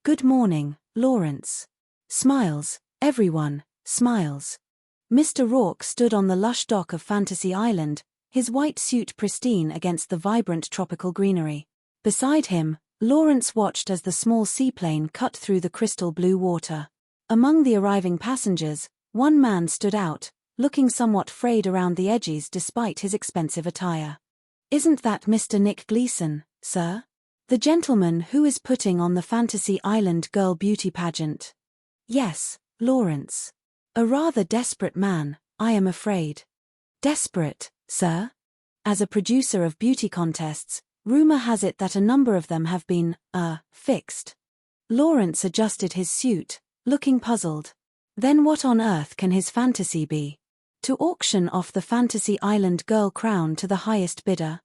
Good morning, Lawrence. Smiles, everyone, smiles. Mr. Rourke stood on the lush dock of Fantasy Island, his white suit pristine against the vibrant tropical greenery. Beside him, Lawrence watched as the small seaplane cut through the crystal blue water. Among the arriving passengers, one man stood out, looking somewhat frayed around the edges despite his expensive attire. "Isn't that Mr. Nick Gleason, sir? The gentleman who is putting on the Fantasy Island Girl Beauty Pageant?" "Yes, Lawrence. A rather desperate man, I am afraid." "Desperate, sir?" As a producer of beauty contests, rumor has it that a number of them have been, fixed. Lawrence adjusted his suit, looking puzzled. Then what on earth can his fantasy be? To auction off the Fantasy Island Girl crown to the highest bidder?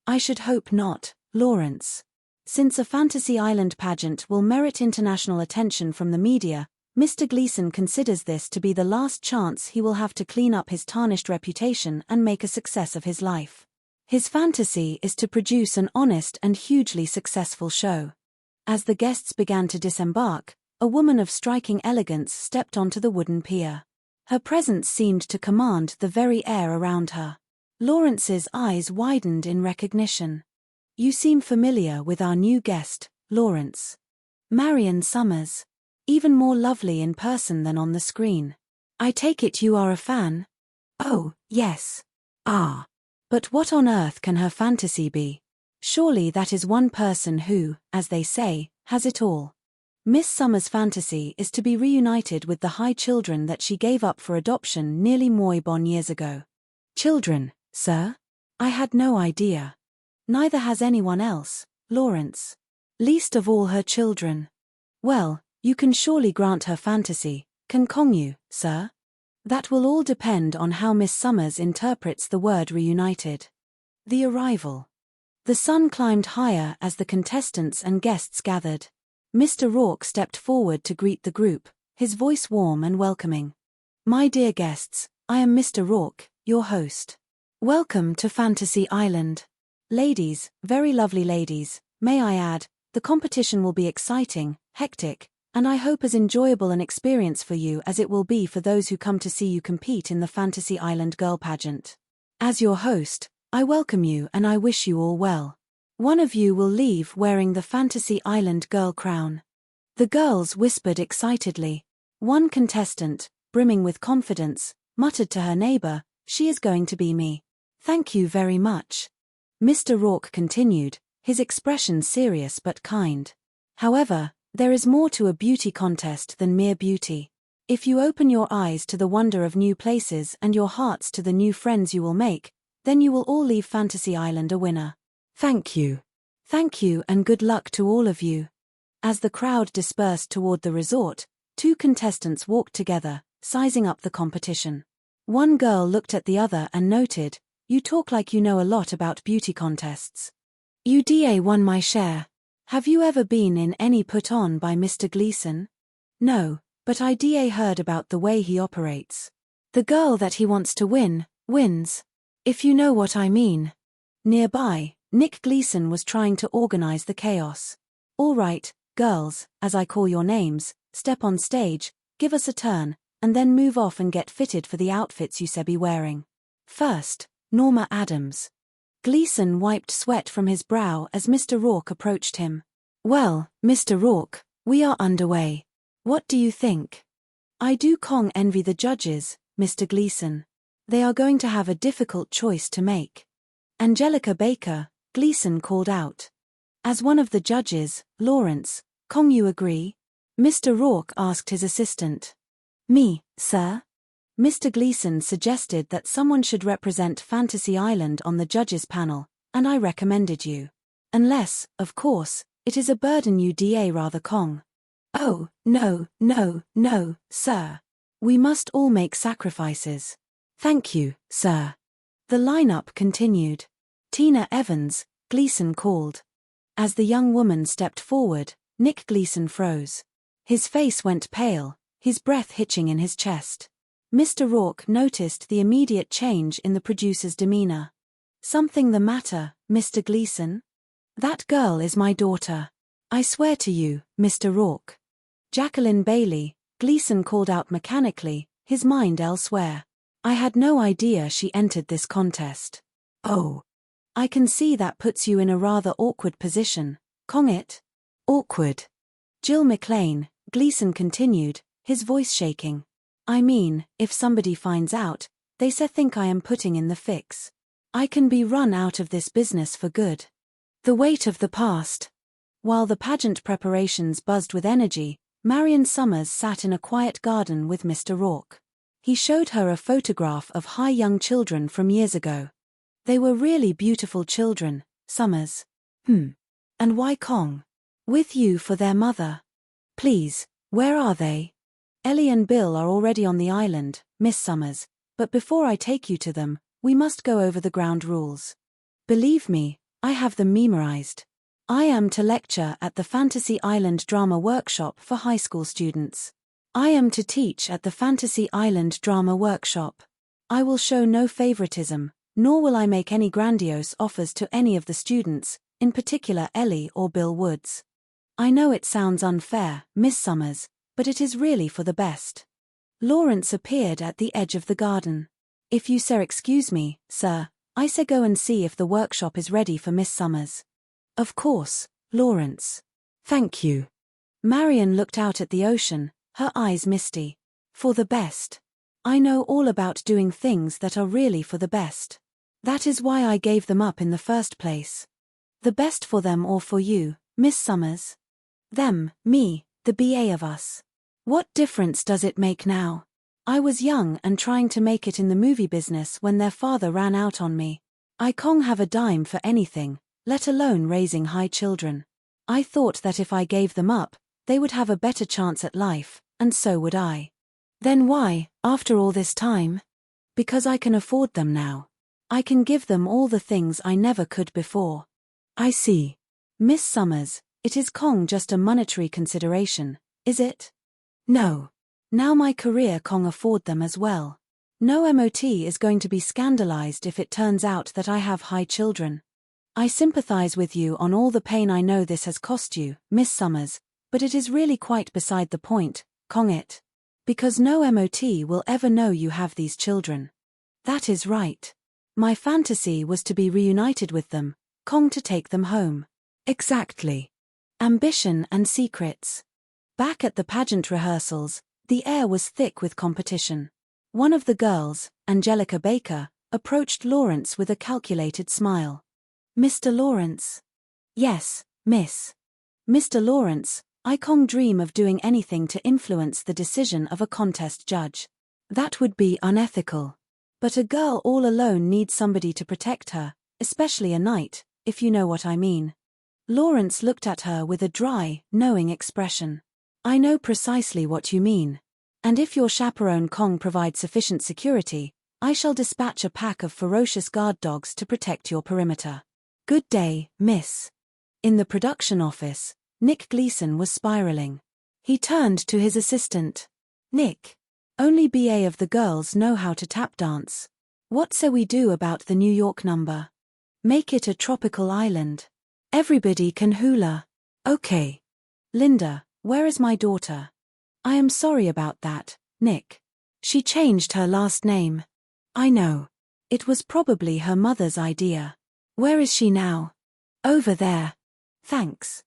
"I should hope not, Lawrence. Since a Fantasy Island pageant will merit international attention from the media, Mr. Gleason considers this to be the last chance he will have to clean up his tarnished reputation and make a success of his life. His fantasy is to produce an honest and hugely successful show." As the guests began to disembark, a woman of striking elegance stepped onto the wooden pier. Her presence seemed to command the very air around her. Lawrence's eyes widened in recognition. "You seem familiar with our new guest, Lawrence. Marion Summers. Even more lovely in person than on the screen. I take it you are a fan?" "Oh, yes. Ah. But what on earth can her fantasy be? Surely that is one person who, as they say, has it all." Miss Summers' fantasy is to be reunited with the High children that she gave up for adoption nearly moribund years ago. "Children, sir? I had no idea. Neither has anyone else, Lawrence. Least of all her children. Well, you can surely grant her fantasy, can you, sir? That will all depend on how Miss Summers interprets the word reunited." The arrival. The sun climbed higher as the contestants and guests gathered. Mr. Rourke stepped forward to greet the group, his voice warm and welcoming. "My dear guests, I am Mr. Rourke, your host. Welcome to Fantasy Island. Ladies, very lovely ladies, may I add, the competition will be exciting, hectic, and I hope as enjoyable an experience for you as it will be for those who come to see you compete in the Fantasy Island Girl Pageant. As your host, I welcome you and I wish you all well. One of you will leave wearing the Fantasy Island Girl crown." The girls whispered excitedly. One contestant, brimming with confidence, muttered to her neighbor, "She is going to be me. Thank you very much." Mr. Rourke continued, his expression serious but kind. "However, there is more to a beauty contest than mere beauty. If you open your eyes to the wonder of new places and your hearts to the new friends you will make, then you will all leave Fantasy Island a winner. Thank you. Thank you and good luck to all of you." As the crowd dispersed toward the resort, two contestants walked together, sizing up the competition. One girl looked at the other and noted, "You talk like you know a lot about beauty contests." "UDA won my share. Have you ever been in any put on by Mr. Gleason?" "No, but IDA heard about the way he operates. The girl that he wants to win, wins. If you know what I mean." Nearby, Nick Gleason was trying to organize the chaos. "All right, girls, as I call your names, step on stage, give us a turn, and then move off and get fitted for the outfits you say be wearing. First, Norma Adams." Gleason wiped sweat from his brow as Mr. Rourke approached him. "Well, Mr. Rourke, we are underway. What do you think?" "I do envy the judges, Mr. Gleason. They are going to have a difficult choice to make." "Angelica Baker," Gleason called out. "As one of the judges, Lawrence, you agree?" Mr. Rourke asked his assistant. "Me, sir?" Mr. Gleason suggested that someone should represent Fantasy Island on the judges panel, and I recommended you. Unless, of course, it is a burden you rather "Oh, no, sir. We must all make sacrifices. Thank you, sir." The lineup continued. "Tina Evans," Gleason called. As the young woman stepped forward, Nick Gleason froze. His face went pale, his breath hitching in his chest. Mr. Rourke noticed the immediate change in the producer's demeanor. "Something the matter, Mr. Gleason?" "That girl is my daughter. I swear to you, Mr. Rourke. Jacqueline Bailey, Gleason called out mechanically, his mind elsewhere. I had no idea she entered this contest. Oh. I can see that puts you in a rather awkward position, Congit. Awkward. Jill McLean, Gleason continued, his voice shaking. I mean, if somebody finds out, they think I am putting in the fix. I can be run out of this business for good. The weight of the past. While the pageant preparations buzzed with energy, Marion Summers sat in a quiet garden with Mr. Rourke. He showed her a photograph of high young children from years ago. They were really beautiful children, Summers. And why Kong? With you for their mother. Please, where are they? Ellie and Bill are already on the island, Miss Summers, but before I take you to them, we must go over the ground rules. Believe me, I have them memorized. I am to lecture at the Fantasy Island Drama Workshop for high school students. I am to teach at the Fantasy Island Drama Workshop. I will show no favoritism, nor will I make any grandiose offers to any of the students, in particular Ellie or Bill Woods. I know it sounds unfair, Miss Summers, but it is really for the best. Lawrence appeared at the edge of the garden. If you excuse me, sir, I go and see if the workshop is ready for Miss Summers. Of course, Lawrence. Thank you. Marion looked out at the ocean, her eyes misty. For the best. I know all about doing things that are really for the best. That is why I gave them up in the first place. The best for them or for you, Miss Summers? Them, me, the BA of us. What difference does it make now? I was young and trying to make it in the movie business when their father ran out on me. I can't have a dime for anything, let alone raising high children. I thought that if I gave them up, they would have a better chance at life, and so would I. Then why, after all this time? Because I can afford them now. I can give them all the things I never could before. I see. Miss Summers, it is just a monetary consideration, is it? No. Now my career can afford them as well. No MOT is going to be scandalized if it turns out that I have high children. I sympathize with you on all the pain I know this has cost you, Miss Summers, but it is really quite beside the point, Congit. Because no MOT will ever know you have these children. That is right. My fantasy was to be reunited with them, to take them home. Exactly. Ambition and secrets. Back at the pageant rehearsals, the air was thick with competition. One of the girls, Angelica Baker, approached Lawrence with a calculated smile. Mr. Lawrence? Yes, miss. Mr. Lawrence, I dream of doing anything to influence the decision of a contest judge. That would be unethical. But a girl all alone needs somebody to protect her, especially a knight, if you know what I mean. Lawrence looked at her with a dry, knowing expression. I know precisely what you mean. And if your chaperone provides sufficient security, I shall dispatch a pack of ferocious guard dogs to protect your perimeter. Good day, miss. In the production office, Nick Gleason was spiraling. He turned to his assistant. Nick. Only BA of the girls know how to tap dance. What say we do about the New York number? Make it a tropical island. Everybody can hula. Okay. Linda, where is my daughter? I am sorry about that, Nick. She changed her last name. I know. It was probably her mother's idea. Where is she now? Over there. Thanks.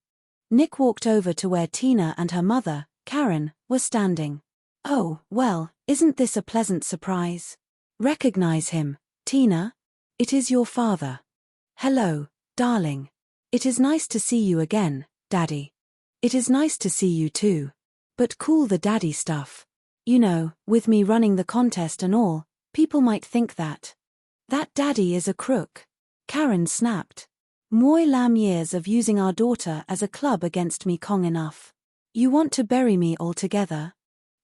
Nick walked over to where Tina and her mother, Karen, were standing. Oh, well, isn't this a pleasant surprise? Recognize him, Tina? It is your father. Hello, darling. It is nice to see you again, Daddy. It is nice to see you too. But cool the daddy stuff. You know, with me running the contest and all, people might think that Daddy is a crook. Karen snapped. Moi lam years of using our daughter as a club against me enough. You want to bury me altogether?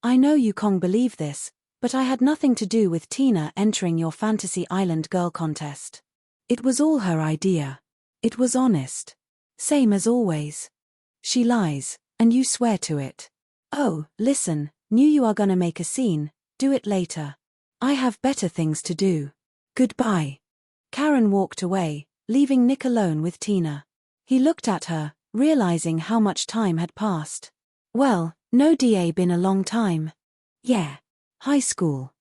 I know you believe this, but I had nothing to do with Tina entering your Fantasy Island Girl contest. It was all her idea. It was honest. Same as always. She lies, and you swear to it. Oh, listen, knew you are gonna make a scene, do it later. I have better things to do. Goodbye. Karen walked away, leaving Nick alone with Tina. He looked at her, realizing how much time had passed. Well, no DA been a long time. Yeah. High school.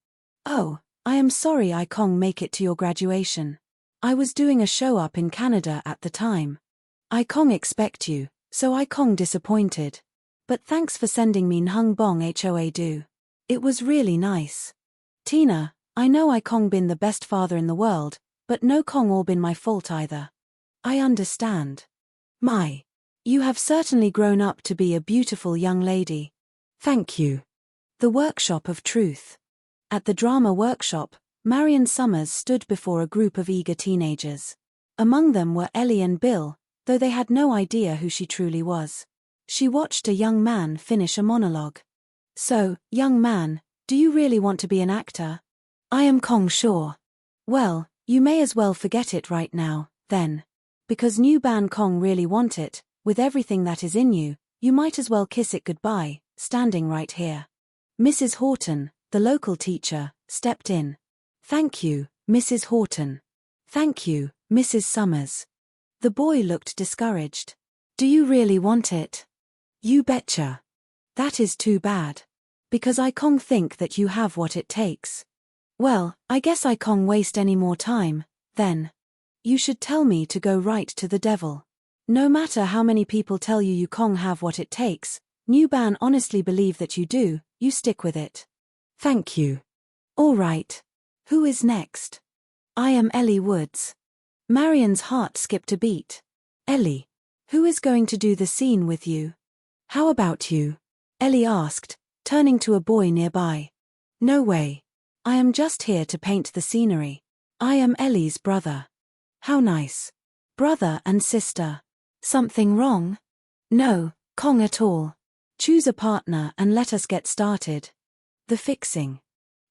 Oh, I am sorry I can't make it to your graduation. I was doing a show up in Canada at the time. I can't expect you, so I can't disappointed. But thanks for sending me Nhung Bong Hoa Do. It was really nice. Tina, I know I can't been the best father in the world, but no can't all been my fault either. I understand. My. You have certainly grown up to be a beautiful young lady. Thank you. The Workshop of Truth. At the drama workshop, Marion Summers stood before a group of eager teenagers. Among them were Ellie and Bill, though they had no idea who she truly was. She watched a young man finish a monologue. So, young man, do you really want to be an actor? I am Kong sure. Well, you may as well forget it right now, then. Because New Ban Kong really want it, with everything that is in you, you might as well kiss it goodbye, standing right here. Mrs. Horton, the local teacher, stepped in. Thank you, Mrs. Horton. Thank you, Mrs. Summers. The boy looked discouraged. Do you really want it? You betcha. That is too bad. Because I can't think that you have what it takes. Well, I guess I can't waste any more time, then. You should tell me to go right to the devil. No matter how many people tell you can't have what it takes, New Ban honestly believe that you do, you stick with it. Thank you. All right. Who is next? I am Ellie Woods. Marion's heart skipped a beat. Ellie. Who is going to do the scene with you? How about you? Ellie asked, turning to a boy nearby. No way. I am just here to paint the scenery. I am Ellie's brother. How nice. Brother and sister. Something wrong? No, Kong at all. Choose a partner and let us get started. The fixing.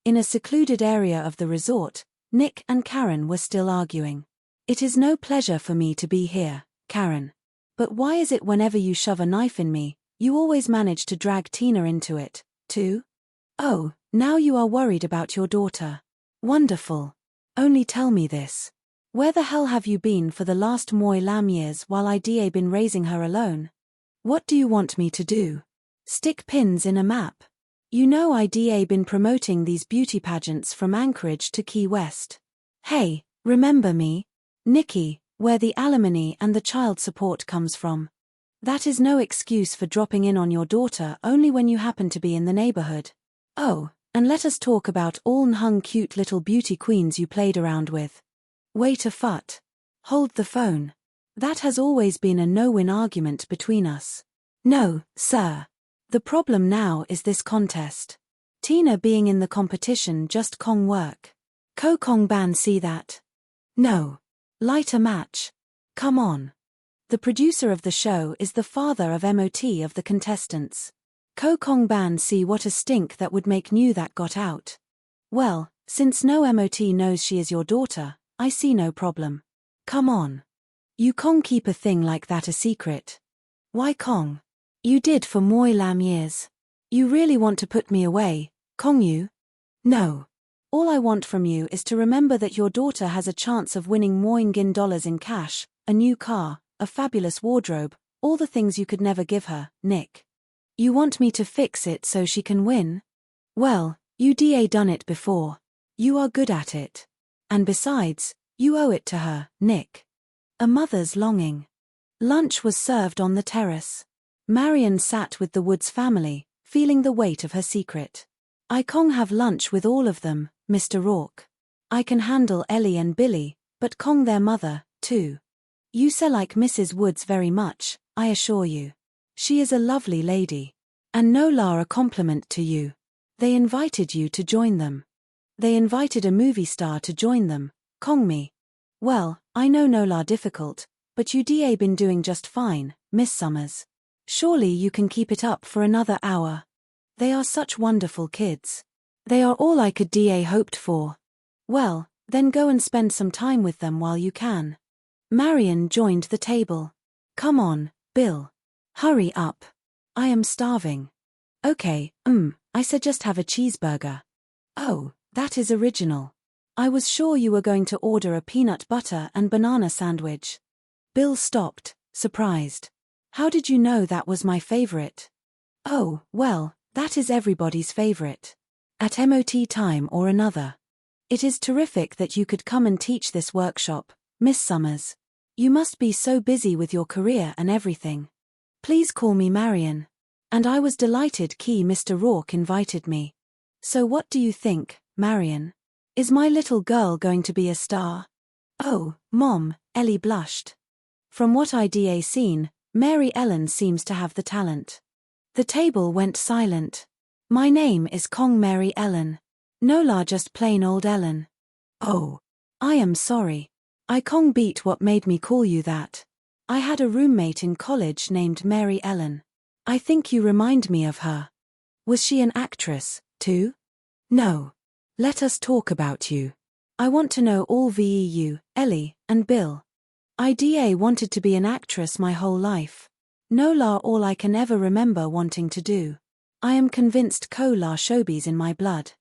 In a secluded area of the resort, Nick and Karen were still arguing. It is no pleasure for me to be here, Karen. But why is it whenever you shove a knife in me, you always manage to drag Tina into it, too? Oh, now you are worried about your daughter. Wonderful. Only tell me this. Where the hell have you been for the last Moi Lam years while I been raising her alone? What do you want me to do? Stick pins in a map? You know I been promoting these beauty pageants from Anchorage to Key West. Hey, remember me? Nikki, where the alimony and the child support comes from. That is no excuse for dropping in on your daughter only when you happen to be in the neighborhood. Oh, and let us talk about all Nhung cute little beauty queens you played around with. Wait a fut. Hold the phone. That has always been a no-win argument between us. No, sir. The problem now is this contest. Tina being in the competition just can't work. Ko Kong Ban see that? No. Light a match. Come on. The producer of the show is the father of MOT of the contestants. Ko Kong Ban see what a stink that would make new that got out. Well, since no MOT knows she is your daughter, I see no problem. Come on. You can't keep a thing like that a secret. Why Kong? You did for Moi Lam years. You really want to put me away, Kong you? No. All I want from you is to remember that your daughter has a chance of winning Moingin dollars in cash, a new car, a fabulous wardrobe, all the things you could never give her, Nick. You want me to fix it so she can win? Well, you done it before. You are good at it. And besides, you owe it to her, Nick. A mother's longing. Lunch was served on the terrace. Marion sat with the Woods family, feeling the weight of her secret. I can't have lunch with all of them, Mr. Rourke. I can handle Ellie and Billy, but Kong their mother, too. You like Mrs. Woods very much, I assure you. She is a lovely lady. And Nola a compliment to you. They invited you to join them. They invited a movie star to join them, Kong me. Well, I know Nola difficult, but you been doing just fine, Miss Summers. Surely you can keep it up for another hour. They are such wonderful kids. They are all I could hoped for. Well, then go and spend some time with them while you can. Marion joined the table. Come on, Bill. Hurry up. I am starving. Okay, I said just have a cheeseburger. Oh, that is original. I was sure you were going to order a peanut butter and banana sandwich. Bill stopped, surprised. How did you know that was my favorite? Oh, well, that is everybody's favorite. At MOT time or another. It is terrific that you could come and teach this workshop, Miss Summers. You must be so busy with your career and everything. Please call me Marion. And I was delighted Mr. Rourke invited me. So what do you think, Marion? Is my little girl going to be a star? Oh, Mom, Ellie blushed. From what I'd seen, Mary Ellen seems to have the talent. The table went silent. My name is Kong Mary Ellen. Nola just plain old Ellen. Oh. I am sorry. I Kong beat what made me call you that. I had a roommate in college named Mary Ellen. I think you remind me of her. Was she an actress, too? No. Let us talk about you. I want to know all you, Ellie, and Bill. I wanted to be an actress my whole life. Nola all I can ever remember wanting to do. I am convinced la showbiz in my blood.